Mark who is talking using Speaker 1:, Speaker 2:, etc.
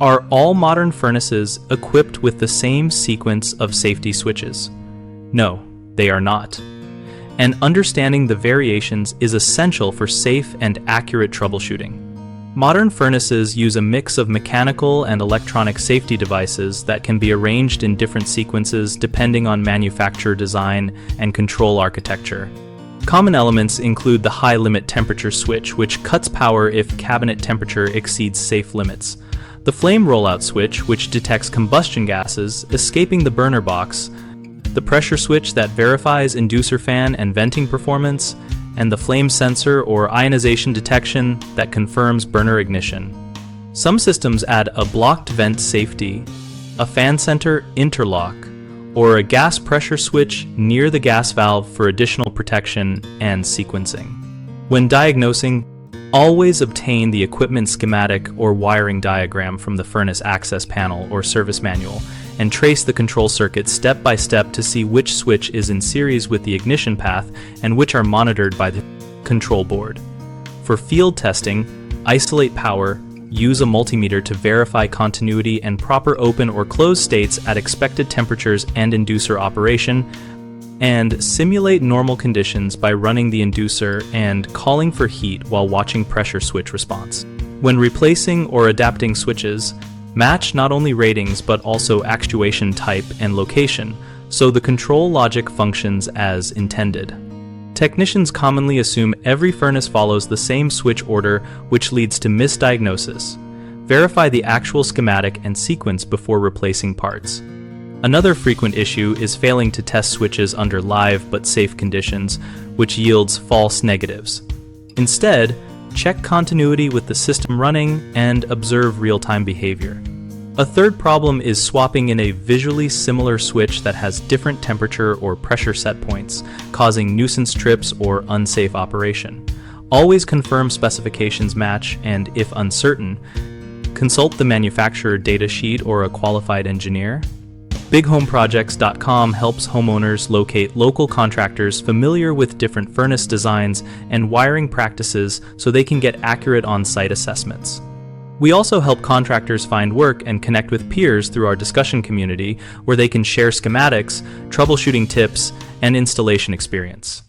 Speaker 1: Are all modern furnaces equipped with the same sequence of safety switches? No, they are not. And understanding the variations is essential for safe and accurate troubleshooting. Modern furnaces use a mix of mechanical and electronic safety devices that can be arranged in different sequences depending on manufacturer design and control architecture. Common elements include the high limit temperature switch, which cuts power if cabinet temperature exceeds safe limits. The flame rollout switch, which detects combustion gases escaping the burner box. The pressure switch that verifies inducer fan and venting performance, and the flame sensor or ionization detection that confirms burner ignition. Some systems add a blocked vent safety, a fan center interlock, or a gas pressure switch near the gas valve for additional protection and sequencing. When diagnosing, always obtain the equipment schematic or wiring diagram from the furnace access panel or service manual, and trace the control circuit step by step to see which switch is in series with the ignition path and which are monitored by the control board. For field testing, isolate power, use a multimeter to verify continuity and proper open or closed states at expected temperatures and inducer operation, and simulate normal conditions by running the inducer and calling for heat while watching pressure switch response. When replacing or adapting switches, match not only ratings but also actuation type and location, so the control logic functions as intended. Technicians commonly assume every furnace follows the same switch order, which leads to misdiagnosis. Verify the actual schematic and sequence before replacing parts. Another frequent issue is failing to test switches under live but safe conditions, which yields false negatives. Instead, check continuity with the system running and observe real-time behavior. A third problem is swapping in a visually similar switch that has different temperature or pressure set points, causing nuisance trips or unsafe operation. Always confirm specifications match, and if uncertain, consult the manufacturer data sheet or a qualified engineer. BigHomeProjects.com helps homeowners locate local contractors familiar with different furnace designs and wiring practices so they can get accurate on-site assessments. We also help contractors find work and connect with peers through our discussion community, where they can share schematics, troubleshooting tips, and installation experience.